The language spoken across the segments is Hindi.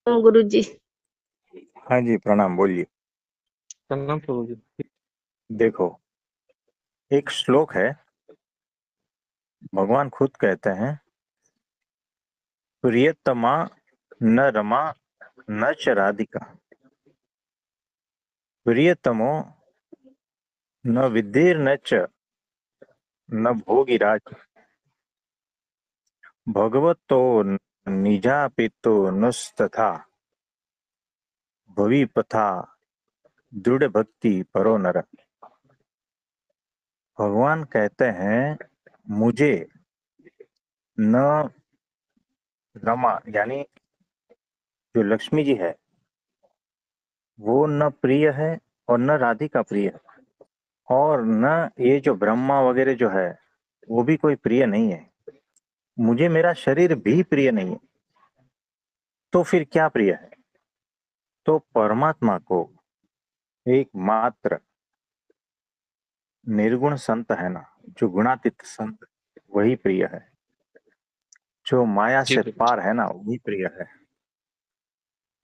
गुरु जी। हाँ जी, प्रणाम। बोलिए। प्रणाम प्रभु जी। देखो, एक श्लोक है, भगवान खुद कहते हैं, प्रियतमा न रमा न च राधिका, प्रियतमो न विधिर्न च न भोगिराज, भगवतो निजापितो नुस्तथा, भवि पथा दृढ़ भक्ति परो नर। भगवान कहते हैं, मुझे न रमा यानी जो लक्ष्मी जी है वो न प्रिय है और न राधिका प्रिय है, और न ये जो ब्रह्मा वगैरह जो है वो भी कोई प्रिय नहीं है। मुझे मेरा शरीर भी प्रिय नहीं है। तो फिर क्या प्रिय है? तो परमात्मा को एकमात्र निर्गुण संत है ना, जो गुणातीत संत, वही प्रिय है। जो माया जी से प्रभु जी। पार है ना, वही प्रिय है।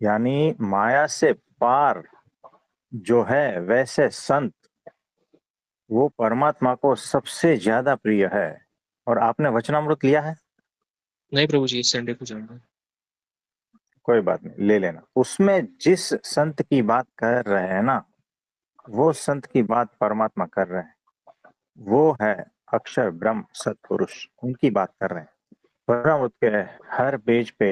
यानी माया से पार जो है वैसे संत, वो परमात्मा को सबसे ज्यादा प्रिय है। और आपने वचनामृत लिया है? नहीं प्रभु जी, इस संडे को जाऊंगा। कोई बात नहीं, ले लेना। उसमें जिस संत की बात कर रहे हैं ना, वो संत की बात परमात्मा कर रहे हैं। वो है अक्षर ब्रह्म सत्पुरुष, उनकी बात कर रहे हैं। परमात्मा के हर पेज पे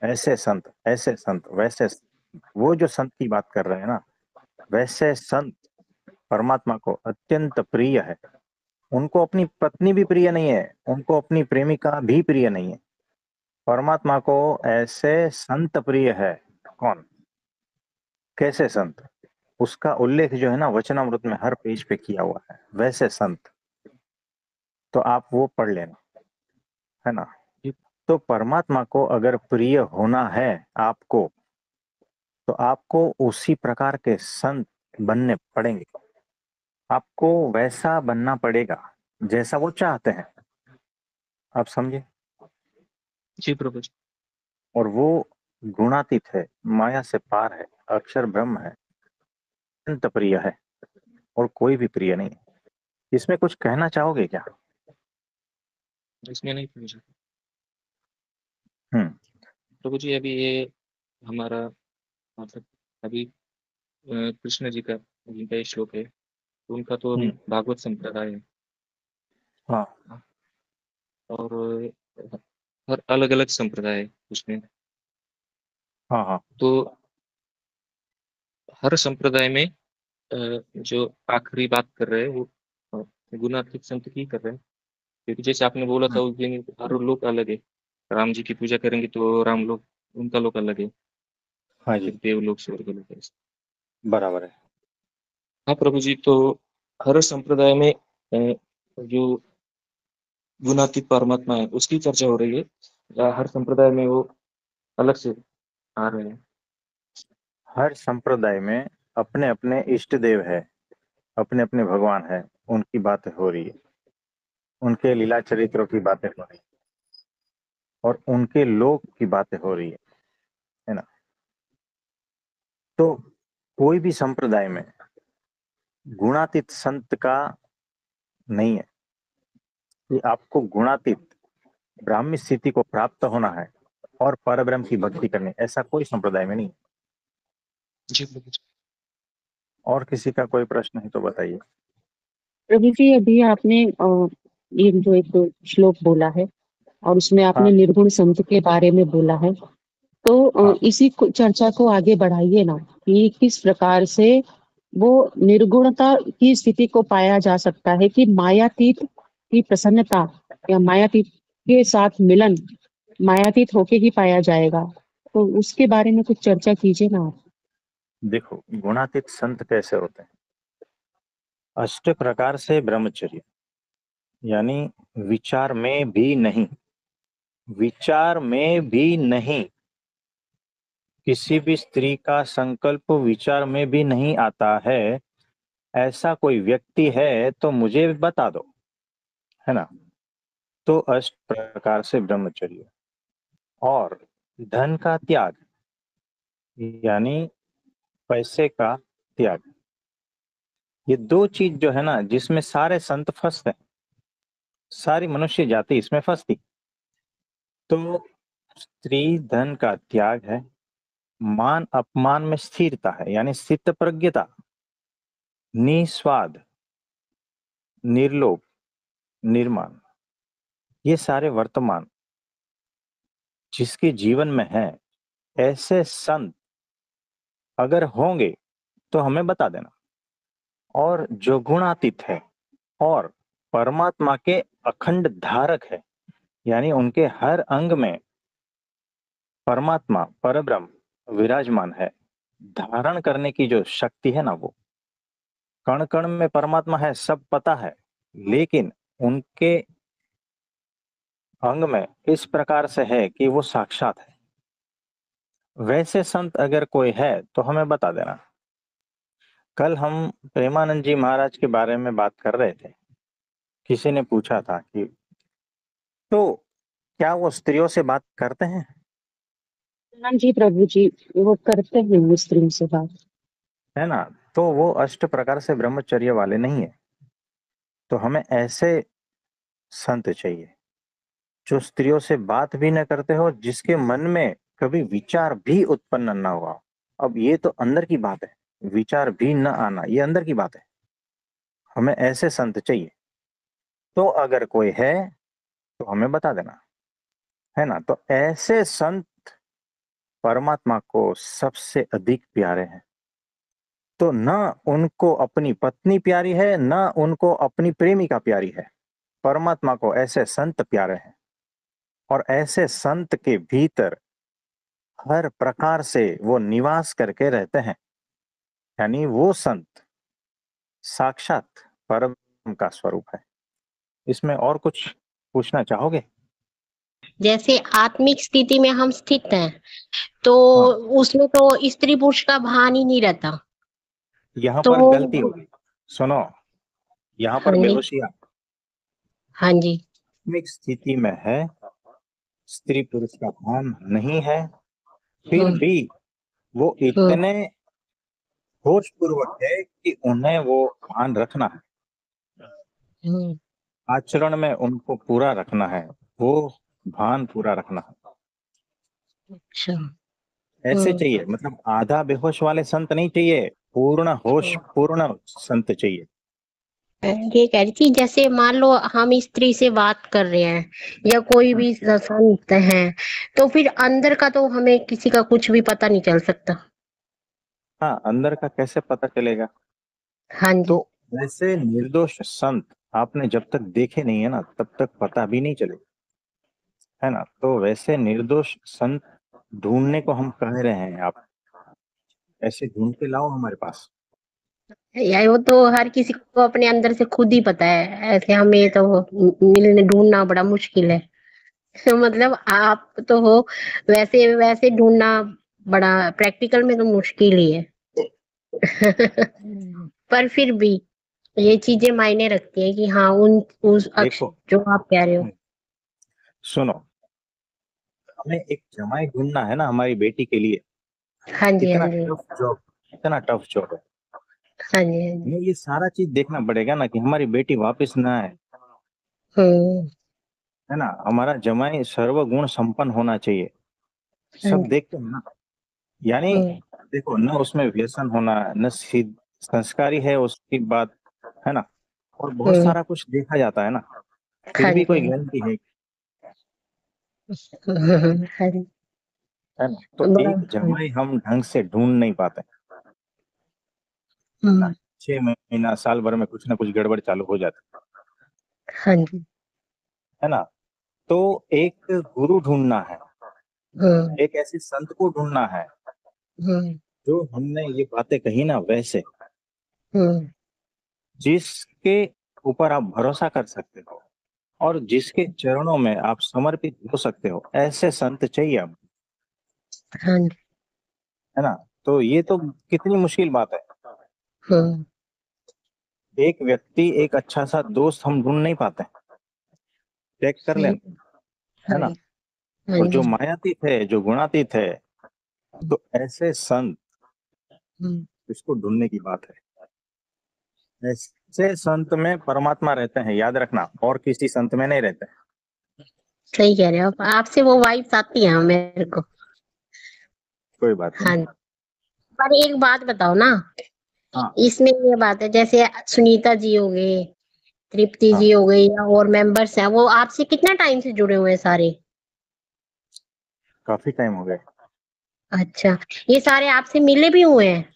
ऐसे संत, ऐसे संत, वैसे संत, वो जो संत की बात कर रहे हैं ना, वैसे संत परमात्मा को अत्यंत प्रिय है। उनको अपनी पत्नी भी प्रिय नहीं है, उनको अपनी प्रेमिका भी प्रिय नहीं है। परमात्मा को ऐसे संत प्रिय है। कौन? कैसे संत? उसका उल्लेख जो है ना वचनामृत में हर पेज पे किया हुआ है, वैसे संत। तो आप वो पढ़ लेना, है ना। जी। तो परमात्मा को अगर प्रिय होना है आपको, तो आपको उसी प्रकार के संत बनने पड़ेंगे। आपको वैसा बनना पड़ेगा जैसा वो चाहते हैं। आप समझे? जी प्रभु जी। और वो गुणातीत है, माया से पार है, अक्षर ब्रह्म है, अत्यंत प्रिय है, और कोई भी प्रिय नहीं है। इसमें कुछ कहना चाहोगे क्या? इसमें नहीं प्रभु जी। हम्म। प्रभु जी, अभी ये हमारा मतलब अभी कृष्ण जी का जिनका ये श्लोक है, तो उनका तो अभी हम्म। भागवत संप्रदाय है। हाँ हाँ, और हर अलग अलग संप्रदाय है उसमें। हाँ हाँ तो हर संप्रदाय में जो आखिरी बात कर रहे हैं वो गुणातीत संत की कर रहे हैं। क्योंकि जैसे आपने बोला था हम्म, उस दिन, हर लोग अलग है। राम जी की पूजा करेंगे तो राम लोग, उनका लोग अलग है। हाँ फिर जी, देवलोक स्वर्ग लोग है। बराबर है। हाँ प्रभु जी, तो हर संप्रदाय में जो गुणातीत परमात्मा है उसकी चर्चा हो रही है, या हर संप्रदाय में वो अलग से आ रहे हैं। हर संप्रदाय में अपने अपने इष्ट देव है, अपने अपने भगवान है, उनकी बातें हो रही है, उनके लीला चरित्रों की बातें हो रही है, और उनके लोक की बातें हो रही है ना। तो कोई भी संप्रदाय में गुणातीत संत का नहीं है कि आपको गुणातीत ब्राह्मी स्थिति को प्राप्त होना है और परब्रह्म की भक्ति करनी, ऐसा कोई संप्रदाय में नहीं। जी प्रभु जी। और किसी का कोई प्रश्न है तो बताइए। प्रभु जी, अभी आपने ये जो एक श्लोक बोला है और उसमें आपने हाँ निर्गुण संत के बारे में बोला है, तो हाँ। चर्चा को आगे बढ़ाइए ना, कि किस प्रकार से वो निर्गुणता की स्थिति को पाया जा सकता है, कि मायातीत की प्रसन्नता या मायातीत के साथ मिलन मायातीत होके ही पाया जाएगा। तो उसके बारे में कुछ चर्चा कीजिए ना आप। देखो, गुणातीत संत कैसे होते हैं? अष्ट प्रकार से ब्रह्मचर्य, यानी विचार में भी नहीं, विचार में भी नहीं, किसी भी स्त्री का संकल्प विचार में भी नहीं आता है, ऐसा कोई व्यक्ति है तो मुझे बता दो, है ना। तो अष्ट प्रकार से ब्रह्मचर्य और धन का त्याग, यानी पैसे का त्याग। ये दो चीज जो है ना, जिसमें सारे संत फंसते हैं, सारी मनुष्य जाति इसमें फंसती। तो स्त्री धन का त्याग है, मान अपमान में स्थिरता है, यानी स्थित प्रज्ञता, निस्वाद, निर्लोभ, निर्माण, ये सारे वर्तमान जिसके जीवन में है, ऐसे संत अगर होंगे तो हमें बता देना। और जो गुणातीत है और परमात्मा के अखंड धारक है, यानी उनके हर अंग में परमात्मा परब्रह्म विराजमान है, धारण करने की जो शक्ति है ना, वो कण कण में परमात्मा है, सब पता है, लेकिन उनके अंग में इस प्रकार से है कि वो साक्षात है। वैसे संत अगर कोई है तो हमें बता देना। कल हम प्रेमानंद जी महाराज के बारे में बात कर रहे थे। किसी ने पूछा था कि तो क्या वो स्त्रियों से बात करते हैं? हाँ जी प्रभु जी, वो करते हैं मुस्लिम से बात। है ना? तो वो अष्ट प्रकार से ब्रह्मचर्य वाले नहीं है। तो हमें ऐसे संत चाहिए जो स्त्रियों से बात भी न करते हो, जिसके मन में कभी विचार भी उत्पन्न न हुआ। अब ये तो अंदर की बात है, विचार भी न आना ये अंदर की बात है। हमें ऐसे संत चाहिए। तो अगर कोई है तो हमें बता देना, है ना? तो ऐसे संत परमात्मा को सबसे अधिक प्यारे हैं। तो न उनको अपनी पत्नी प्यारी है, न उनको अपनी प्रेमिका प्यारी है, परमात्मा को ऐसे संत प्यारे हैं। और ऐसे संत के भीतर हर प्रकार से वो निवास करके रहते हैं, यानी वो संत साक्षात परम का स्वरूप है। इसमें और कुछ पूछना चाहोगे? जैसे आत्मिक स्थिति में हम स्थित हैं, तो हाँ, उसमें तो स्त्री पुरुष का भान ही नहीं रहता। यहाँ तो पर गलती होगी। सुनो, यहाँ पर हाँ जी, बेहोशिया हाँ जी, आत्मिक स्थिति में है, स्त्री पुरुष का भान नहीं है, फिर हम्म, भी वो हम्म, इतने होश पूर्वक है कि उन्हें वो भान रखना है, हम्म, आचरण में उनको पूरा रखना है, वो भान पूरा रखना है। अच्छा, ऐसे हम्म, चाहिए, मतलब आधा बेहोश वाले संत नहीं चाहिए, पूर्ण होश पूर्ण संत चाहिए। ये कह रही थी, जैसे मान लो हम स्त्री से बात कर रहे हैं या कोई भी संत है, तो फिर अंदर का तो हमें किसी का कुछ भी पता नहीं चल सकता। हाँ, अंदर का कैसे पता चलेगा? हाँ तो जी, वैसे निर्दोष संत आपने जब तक देखे नहीं है ना, तब तक पता भी नहीं चलेगा, है ना? तो वैसे निर्दोष संत ढूंढने को हम कह रहे हैं, आप ऐसे ढूंढ के लाओ हमारे पास। यार वो तो हर किसी को अपने अंदर से खुद ही पता है, ऐसे हमें तो मिलने ढूंढना बड़ा मुश्किल है। मतलब आप तो हो, वैसे वैसे ढूंढना बड़ा प्रैक्टिकल में तो मुश्किल ही है। पर फिर भी ये चीजें मायने रखती है कि हाँ उन उस अक्ष देखो, जो आप कह रहे हो। सुनो, हमें एक जमाई ढूंढना है ना हमारी बेटी के लिए। हाँ जी, हाँ इतना जी, टफ जॉब, इतना टफ जॉब है। हाँ जी, हाँ जी, हमें ये सारा चीज देखना पड़ेगा ना कि हमारी बेटी वापस ना आए, हम्म, है ना? हमारा जमाई सर्वगुण संपन्न होना चाहिए। हाँ सब जी, देखते हैं ना, यानी हम्म, देखो, न उसमें व्यसन होना, न संस्कारी है उसकी बात, है ना? और बहुत हम्म, सारा कुछ देखा जाता है ना, फिर हाँ भी जी, कोई हाँ गारंटी है? हाँ जी, है ना? तो बड़ा, एक जमाई हम ढंग से ढूंढ नहीं पाते, है ना? हम्म, 6 महीना साल भर में कुछ ना कुछ गड़बड़ चालू हो जाती हाँ जी, है ना? तो एक गुरु ढूंढना है, हम्म, एक ऐसे संत को ढूंढना है हम्म, जो हमने ये बातें कही ना, वैसे हम्म, जिसके ऊपर आप भरोसा कर सकते हो और जिसके चरणों में आप समर्पित हो सकते हो, ऐसे संत चाहिए अब, हाँ जी, है ना? तो ये तो कितनी मुश्किल बात है। हम्म, एक व्यक्ति, एक अच्छा सा दोस्त हम ढूंढ नहीं पाते, चेक कर सही, लेना, है हाँ ना? जी, हाँ और जो जी, मायातीत है, जो गुणातीत है, तो ऐसे संत, हम्म, इसको ढूंढने की बात है। ऐसे संत में परमात्मा रहते हैं, याद रखना, और किसी संत में नहीं रहते। सही कह रहे हो आप। आपसे वो वाइब्स आती हैं मेरे को। कोई बात नहीं। हाँ, पर एक बात बताओ ना, हाँ इसमें ये बात है, जैसे सुनीता जी हो गए, तृप्ति हाँ, जी हो गई, या और मेंबर्स हैं, वो आपसे कितना टाइम से जुड़े हुए हैं सारे? काफी टाइम हो गए। अच्छा, ये सारे आपसे मिले भी हुए हैं?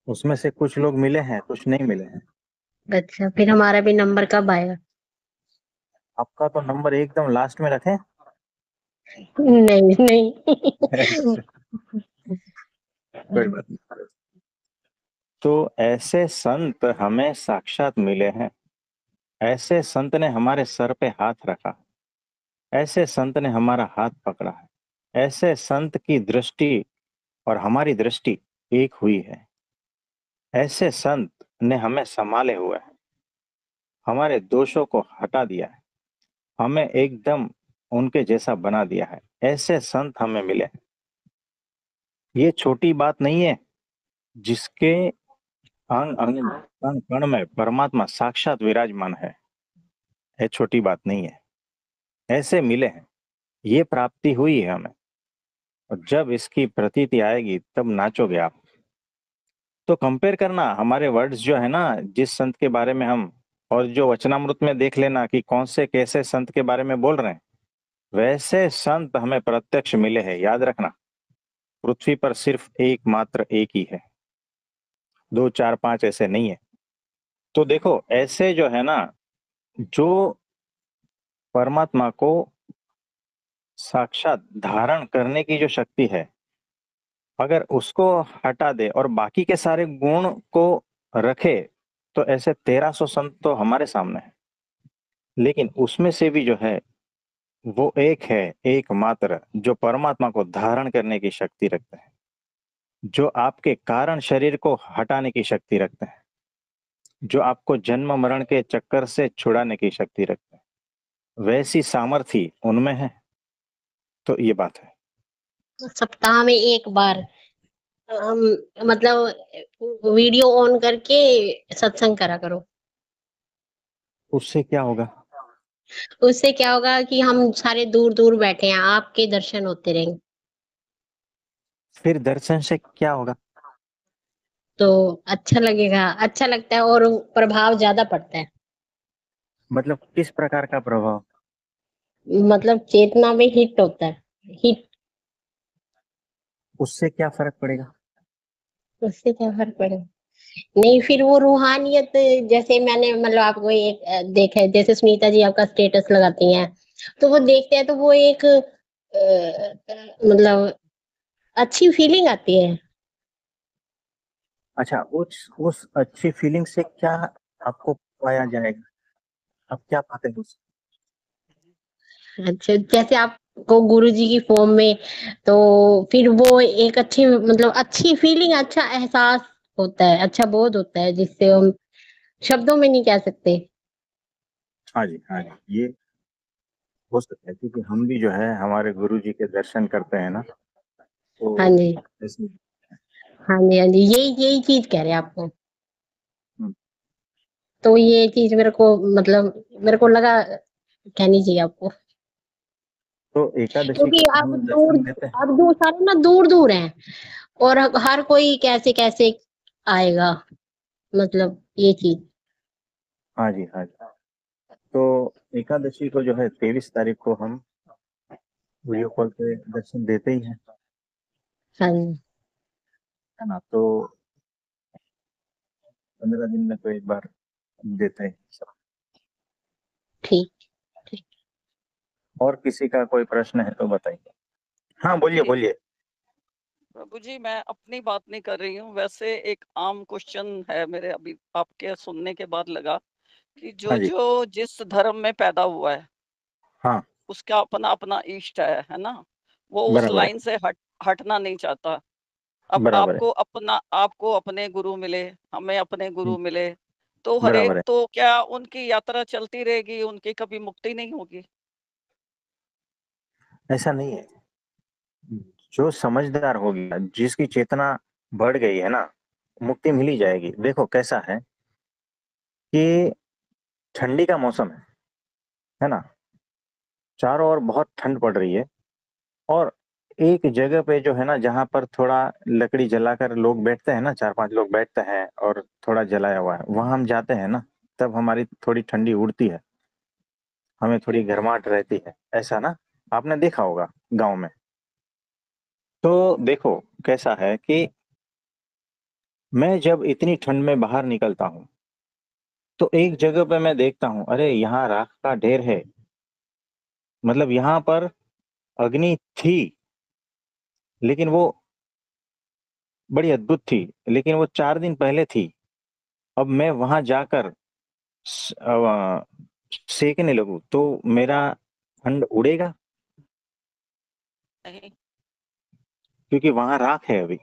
उसमें से कुछ लोग मिले हैं, कुछ नहीं मिले हैं। अच्छा, फिर हमारा भी नंबर कब आएगा? आपका तो नंबर एकदम लास्ट में रखें। नहीं नहीं। कोई बात नहीं। तो ऐसे संत हमें साक्षात मिले हैं। ऐसे संत ने हमारे सर पे हाथ रखा, ऐसे संत ने हमारा हाथ पकड़ा है, ऐसे संत की दृष्टि और हमारी दृष्टि एक हुई है। ऐसे संत ने हमें संभाले हुए है, हमारे दोषों को हटा दिया है, हमें एकदम उनके जैसा बना दिया है। ऐसे संत हमें मिले हैं। ये छोटी बात नहीं है। जिसके अंग अंग कण कण में परमात्मा साक्षात विराजमान है, ये छोटी बात नहीं है। ऐसे मिले हैं, ये प्राप्ति हुई है हमें। और जब इसकी प्रतीति आएगी तब नाचोगे आप। तो कंपेयर करना हमारे वर्ड्स जो है ना, जिस संत के बारे में हम, और जो वचनामृत में देख लेना कि कौन से कैसे संत के बारे में बोल रहे हैं। वैसे संत हमें प्रत्यक्ष मिले हैं, याद रखना। पृथ्वी पर सिर्फ एक मात्र एक ही है, दो चार पांच ऐसे नहीं है। तो देखो, ऐसे जो है ना, जो परमात्मा को साक्षात धारण करने की जो शक्ति है, अगर उसको हटा दे और बाकी के सारे गुण को रखे, तो ऐसे 1300 संत तो हमारे सामने है। लेकिन उसमें से भी जो है, वो एक है, एकमात्र, जो परमात्मा को धारण करने की शक्ति रखते हैं, जो आपके कारण शरीर को हटाने की शक्ति रखते हैं, जो आपको जन्म मरण के चक्कर से छुड़ाने की शक्ति रखते हैं। वैसी सामर्थ्य उनमें है। तो ये बात है। सप्ताह में एक बार हम, मतलब वीडियो ऑन करके सत्संग करा करो। उससे क्या होगा? उससे क्या होगा कि हम सारे दूर दूर बैठे हैं, आपके दर्शन होते रहेंगे। फिर दर्शन से क्या होगा? तो अच्छा लगेगा, अच्छा लगता है, और प्रभाव ज्यादा पड़ता है। मतलब किस प्रकार का प्रभाव? मतलब चेतना में हिट होता है, हिट। उससे क्या फर्क पड़ेगा? उससे क्या फर्क पड़ेगा? नहीं, फिर वो रूहानियत, जैसे मैंने मतलब आपको एक देखा है, जैसे सुनीता जी आपका स्टेटस लगाती हैं, तो वो देखते हैं तो वो एक मतलब अच्छी फीलिंग आती है। अच्छा, उस अच्छी फीलिंग से क्या आपको पाया जाएगा? आप क्या पाते हैं उससे? अच्छा, जैसे आपको गुरु जी की फॉर्म में, तो फिर वो एक अच्छी, मतलब अच्छी फीलिंग, अच्छा एहसास होता है, अच्छा बोध होता है, जिससे हम शब्दों में नहीं कह सकते। हाँ जी, हाँ जी, ये हो सकता है, क्योंकि हम भी जो है हमारे गुरु जी के दर्शन करते हैं ना, हाँ तो जी, ऐसे। हाँ जी, हाँ जी, यही यही चीज कह रहे हैं आपको। हम्म, तो ये चीज मेरे को, मतलब मेरे को लगा कहनी चाहिए आपको। तो एकादशी क्योंकि को आप हम दूर, दर्शन देते हैं। आप दूर, सारे ना दूर दूर हैं, और हर कोई कैसे कैसे आएगा, मतलब ये चीज। हाँ जी, हाँ जी। तो एकादशी को जो है 23 तारीख को हम वीडियो कॉल पे दर्शन देते ही हैं, हाँ जी, है ना। तो 15 दिन में तो एक बार देते हैं सब। ठीक ठीक। और किसी का कोई प्रश्न है तो बताइए। हाँ, बोलिए जी बोलिए। प्रभु जी, मैं अपनी बात नहीं कर रही हूँ, वैसे एक आम क्वेश्चन है मेरे, अभी आपके सुनने के बाद लगा कि हाँ जो जी। जो जिस धर्म में पैदा हुआ है हाँ, उसका अपना अपना इष्ट है ना। वो उस बराबर है, लाइन से हटना नहीं चाहता। अब बराबर है। आपको अपने गुरु मिले, हमें अपने गुरु मिले, तो बराबर हरेक, है। तो क्या उनकी यात्रा चलती रहेगी, उनकी कभी मुक्ति नहीं होगी? ऐसा नहीं है। जो समझदार हो गया, जिसकी चेतना बढ़ गई है ना, मुक्ति मिल ही जाएगी। देखो कैसा है कि ठंडी का मौसम है ना, चारों ओर बहुत ठंड पड़ रही है, और एक जगह पे जो है ना, जहाँ पर थोड़ा लकड़ी जलाकर लोग बैठते हैं ना, 4-5 लोग बैठते हैं और थोड़ा जलाया हुआ है, वहां हम जाते हैं ना, तब हमारी थोड़ी ठंडी उड़ती है, हमें थोड़ी गर्माहट रहती है, ऐसा ना आपने देखा होगा गांव में। तो देखो कैसा है कि मैं जब इतनी ठंड में बाहर निकलता हूँ, तो एक जगह पे मैं देखता हूँ, अरे यहाँ राख का ढेर है, मतलब यहाँ पर अग्नि थी, लेकिन वो बड़ी अद्भुत थी, लेकिन वो 4 दिन पहले थी। अब मैं वहां जाकर सेकने लगूं तो मेरा ठंड उड़ेगा, नहीं। क्योंकि वहां राख है। अभी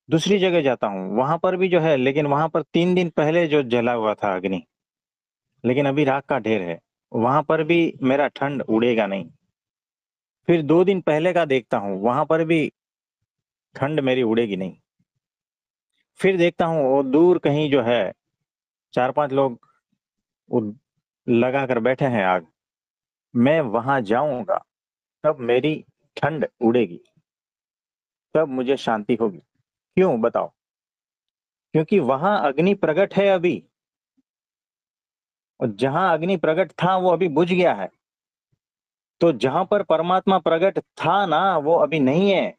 दूसरी जगह जाता हूँ, वहां पर भी जो है, लेकिन वहां पर 3 दिन पहले जो जला हुआ था अग्नि, लेकिन अभी राख का ढेर है, वहां पर भी मेरा ठंड उड़ेगा नहीं। फिर 2 दिन पहले का देखता हूँ, वहां पर भी ठंड मेरी उड़ेगी नहीं। फिर देखता हूँ वो दूर कहीं जो है 4-5 लोग लगा कर बैठे हैं आग, मैं वहां जाऊंगा तब मेरी ठंड उड़ेगी, तब मुझे शांति होगी। क्यों बताओ? क्योंकि वहां अग्नि प्रकट है अभी, और जहां अग्नि प्रकट था वो अभी बुझ गया है। तो जहां पर परमात्मा प्रकट था ना, वो अभी नहीं है,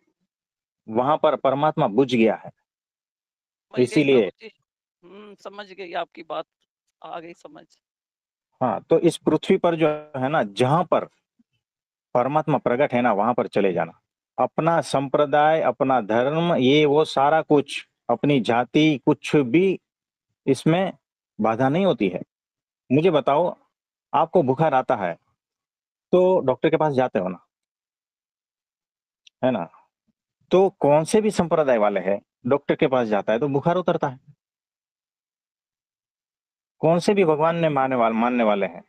वहां पर परमात्मा बुझ गया है। समझ गई इसीलिए प्रभु जी। समझ गई आपकी बात, आ गई समझ। हाँ, तो इस पृथ्वी पर जो है ना, जहां पर परमात्मा प्रकट है ना, वहां पर चले जाना। अपना संप्रदाय, अपना धर्म, ये वो सारा कुछ, अपनी जाति, कुछ भी इसमें बाधा नहीं होती है। मुझे बताओ, आपको बुखार आता है तो डॉक्टर के पास जाते हो ना, है ना? तो कौन से भी संप्रदाय वाले हैं, डॉक्टर के पास जाता है तो बुखार उतरता है। कौन से भी भगवान ने मानने वाले हैं,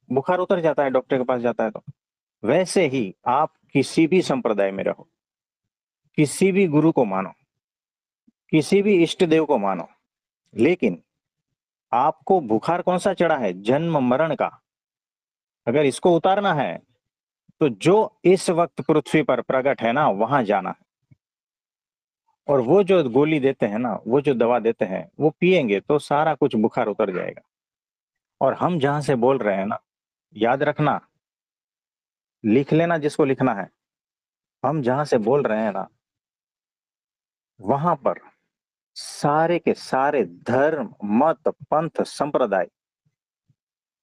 बुखार उतर जाता है डॉक्टर के पास जाता है तो। वैसे ही आप किसी भी संप्रदाय में रहो, किसी भी गुरु को मानो, किसी भी इष्ट देव को मानो, लेकिन आपको बुखार कौन सा चढ़ा है? जन्म मरण का। अगर इसको उतारना है तो जो इस वक्त पृथ्वी पर प्रकट है ना, वहां जाना है। और वो जो गोली देते हैं ना, वो जो दवा देते हैं, वो पिएंगे तो सारा कुछ बुखार उतर जाएगा। और हम जहां से बोल रहे हैं ना, याद रखना, लिख लेना जिसको लिखना है, हम जहां से बोल रहे हैं ना, वहां पर सारे के सारे धर्म, मत, पंथ, संप्रदाय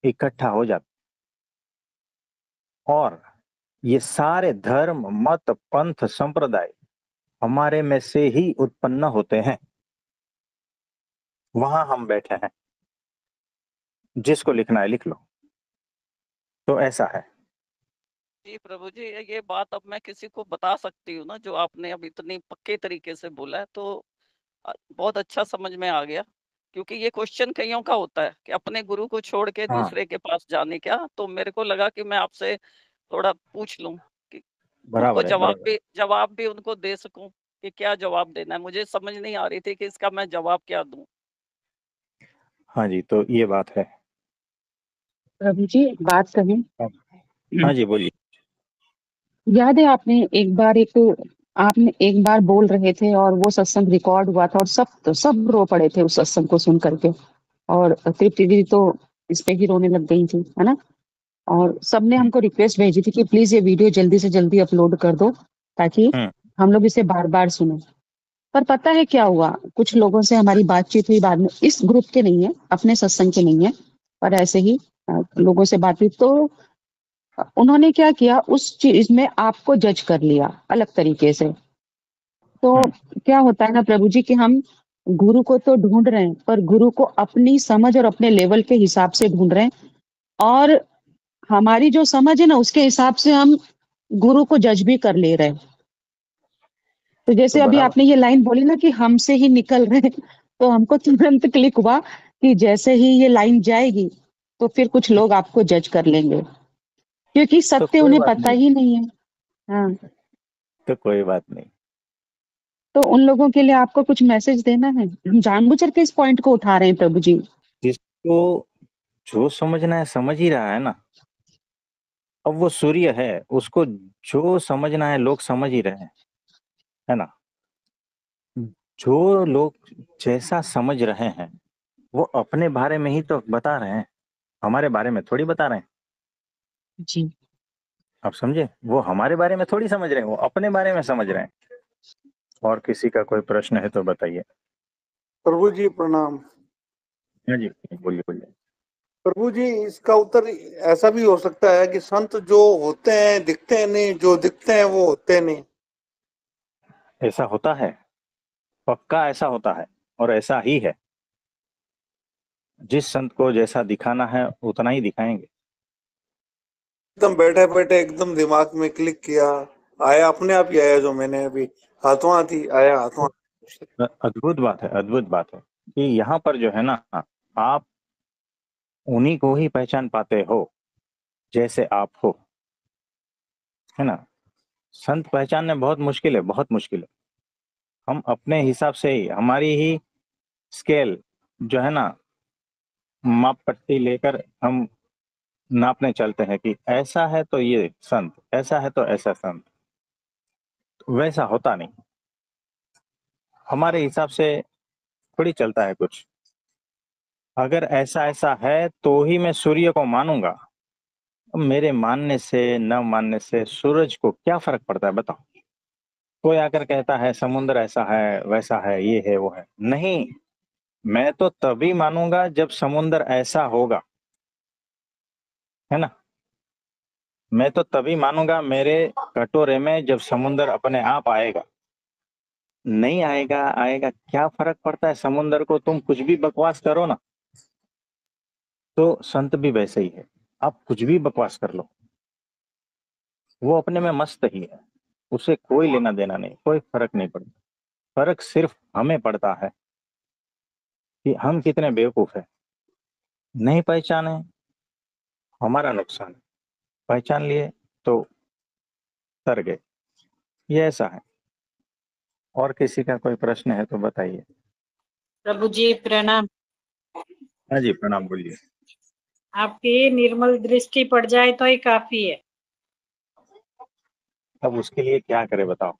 इकट्ठा हो जाते, और ये सारे धर्म, मत, पंथ, संप्रदाय हमारे में से ही उत्पन्न होते हैं। वहां हम बैठे हैं, जिसको लिखना है लिख लो। तो ऐसा है। जी प्रभु जी, ये बात अब मैं किसी को बता सकती हूँ ना, जो आपने अब इतनी पक्के तरीके से बोला है, तो बहुत अच्छा समझ में आ गया। क्योंकि ये क्वेश्चन कईयों का होता है कि अपने गुरु को छोड़ के हाँ, दूसरे के पास जाने क्या, तो मेरे को लगा कि मैं आपसे थोड़ा पूछ लूं कि उनको बराबर है, बराबर है। जवाब भी उनको दे सकूं कि क्या जवाब देना है। मुझे समझ नहीं आ रही थी कि इसका मैं जवाब क्या दूं। हाँ जी, तो ये बात है। प्रभु जी एक बात कहें। हाँ हाँ जी, बोलिए। याद है आपने एक बार बोल रहे थे और वो सत्संग रिकॉर्ड हुआ था और सब रो पड़े थे उस सत्संग को सुन करके। और तृप्ति दीदी तो इस पे ही रोने लग गई थी, है ना? और सबने हम्म, हमको रिक्वेस्ट भेजी थी कि प्लीज ये वीडियो जल्दी से जल्दी अपलोड कर दो, ताकि हम्म, हम लोग इसे बार बार सुने। पर पता है क्या हुआ, कुछ लोगों से हमारी बातचीत हुई बाद में, इस ग्रुप के नहीं है, अपने सत्संग के नहीं है, पर ऐसे ही लोगों से बात हुई, तो उन्होंने क्या किया, उस चीज में आपको जज कर लिया अलग तरीके से। तो हम्म, क्या होता है ना प्रभु जी, कि हम गुरु को तो ढूंढ रहे हैं, पर गुरु को अपनी समझ और अपने लेवल के हिसाब से ढूंढ रहे हैं। और हमारी जो समझ है ना, उसके हिसाब से हम गुरु को जज भी कर ले रहे हैं। तो तो जैसे अभी बराबर। आपने ये लाइन बोली ना कि हमसे ही निकल रहे हैं, तो हमको तुरंत क्लिक हुआ कि जैसे ही ये लाइन जाएगी तो फिर कुछ लोग आपको जज कर लेंगे, क्योंकि तो सत्य कोई उन्हें बात पता नहीं, ही नहीं है। हाँ। तो कोई बात नहीं। तो उन लोगों के लिए आपको कुछ मैसेज देना है? हम जानबूझकर के इस पॉइंट को उठा रहे हैं प्रभु जी। जिसको जो समझना है समझ ही रहा है ना। अब वो सूर्य है, उसको जो समझना है लोग समझ ही रहे हैं, है ना। जो लोग जैसा समझ रहे हैं वो अपने बारे में ही तो बता रहे हैं, हमारे बारे में थोड़ी बता रहे हैं। जी। आप समझे, वो हमारे बारे में थोड़ी समझ रहे हैं, वो अपने बारे में समझ रहे हैं। और किसी का कोई प्रश्न है तो बताइए। प्रभु जी प्रणाम। हाँ जी, बोलिए बोलिए। प्रभु जी इसका उत्तर ऐसा भी हो सकता है कि संत जो होते हैं दिखते हैं नहीं, जो दिखते हैं वो होते नहीं। ऐसा होता है, पक्का ऐसा होता है, और ऐसा ही है। जिस संत को जैसा दिखाना है उतना ही दिखाएंगे। एकदम बैठे बैठे एकदम दिमाग में क्लिक किया, आया अपने आप ही आया, जो मैंने अभी हाथों हाथ ही आया, हाथों हाथ। अद्भुत बात है, अद्भुत बात है कि यहाँ पर जो है ना, आप उन्हीं को ही पहचान पाते हो जैसे आप हो, है ना। संत पहचानने बहुत मुश्किल है, बहुत मुश्किल है। हम अपने हिसाब से ही, हमारी ही स्केल जो है ना, माप पट्टी लेकर हम नापने चलते हैं कि ऐसा है तो ये संत, ऐसा है तो ऐसा संत। वैसा होता नहीं, हमारे हिसाब से थोड़ी चलता है कुछ। अगर ऐसा ऐसा है तो ही मैं सूर्य को मानूंगा। अब मेरे मानने से न मानने से सूरज को क्या फर्क पड़ता है बताओ। कोई आकर कहता है समुद्र ऐसा है वैसा है ये है वो है, नहीं, मैं तो तभी मानूंगा जब समुद्र ऐसा होगा, है ना। मैं तो तभी मानूंगा मेरे कटोरे में जब समुद्र अपने आप आएगा। नहीं आएगा, आएगा क्या फर्क पड़ता है, समुद्र को तुम कुछ भी बकवास करो ना। तो संत भी वैसे ही है, आप कुछ भी बकवास कर लो, वो अपने में मस्त ही है, उसे कोई लेना देना नहीं, कोई फर्क नहीं पड़ता। फर्क सिर्फ हमें पड़ता है कि हम कितने बेवकूफ है। नहीं पहचाने, हमारा नुकसान। पहचान लिए तो तर गए, ये ऐसा है। और किसी का कोई प्रश्न है तो बताइए। प्रभु जी प्रणाम। हाँ जी प्रणाम, बोलिए। आपकी निर्मल दृष्टि पड़ जाए तो ही काफी है। अब उसके लिए क्या करे बताओ।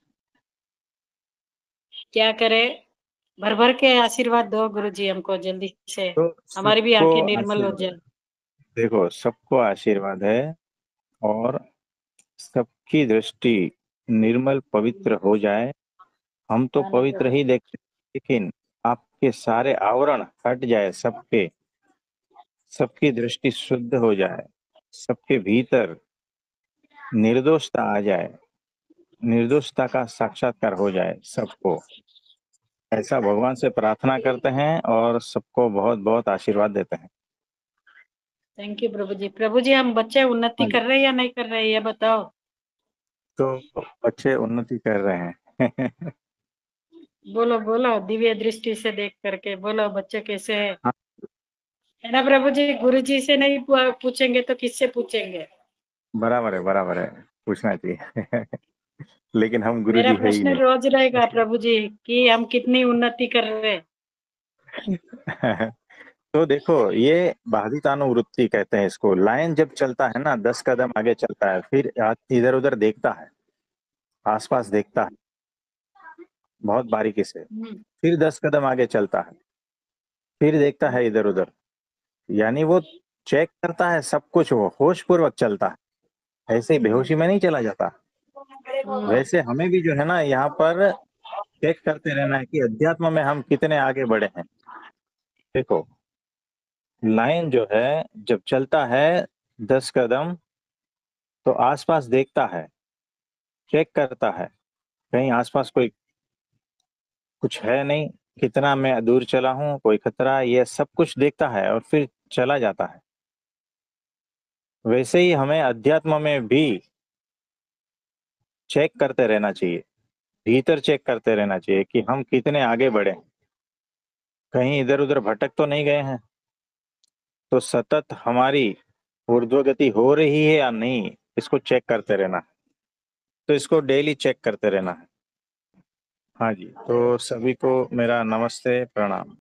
क्या करे, भर भर के आशीर्वाद दो गुरु जी हमको जल्दी से, तो हमारी भी सबको आंखें निर्मल हो आशीर्वाद जाए। है, देखो सबको आशीर्वाद है, और सबकी दृष्टि निर्मल पवित्र हो जाए। हम तो पवित्र ही देखते हैं, लेकिन आपके सारे आवरण हट जाए, सबके, सबकी दृष्टि शुद्ध हो जाए, सबके भीतर निर्दोषता आ जाए, निर्दोषता का साक्षात्कार हो जाए सबको। ऐसा भगवान से प्रार्थना करते हैं और सबको बहुत बहुत आशीर्वाद देते हैं। थैंक यू प्रभु जी। प्रभु जी हम बच्चे उन्नति हाँ जी। कर रहे हैं या नहीं कर रहे हैं ये बताओ। तो बच्चे उन्नति कर रहे हैं। बोलो बोलो, दिव्य दृष्टि से देख करके बोलो बच्चे कैसे है। हाँ, है ना प्रभु जी, गुरु जी से नहीं पूछेंगे तो किससे पूछेंगे। बराबर है, पूछना चाहिए। लेकिन हम गुरु मेरा जी है ही प्रश्न नहीं। रोज रहेगा प्रभु जी कि हम कितनी उन्नति कर रहे हैं। तो देखो, ये बाधितानुवृत्ति कहते हैं इसको। लायन जब चलता है ना 10 कदम आगे चलता है, फिर इधर उधर देखता है, आसपास देखता है बहुत बारीकी से, फिर 10 कदम आगे चलता है, फिर देखता है इधर उधर, यानी वो चेक करता है सब कुछ, वो होश पूर्वक चलता है। ऐसे ही बेहोशी में नहीं चला जाता। वैसे हमें भी जो है ना यहाँ पर चेक करते रहना है कि अध्यात्म में हम कितने आगे बढ़े हैं। देखो, लाइन जो है जब चलता है 10 कदम, तो आसपास देखता है, चेक करता है कहीं आसपास कोई कुछ है नहीं, कितना मैं दूर चला हूँ, कोई खतरा, ये सब कुछ देखता है और फिर चला जाता है। वैसे ही हमें अध्यात्म में भी चेक करते रहना चाहिए, भीतर चेक करते रहना चाहिए कि हम कितने आगे बढ़े, कहीं इधर उधर भटक तो नहीं गए हैं। तो सतत हमारी ऊर्ध्वगति हो रही है या नहीं, इसको चेक करते रहना। तो इसको डेली चेक करते रहना है। हाँ जी, तो सभी को मेरा नमस्ते, प्रणाम।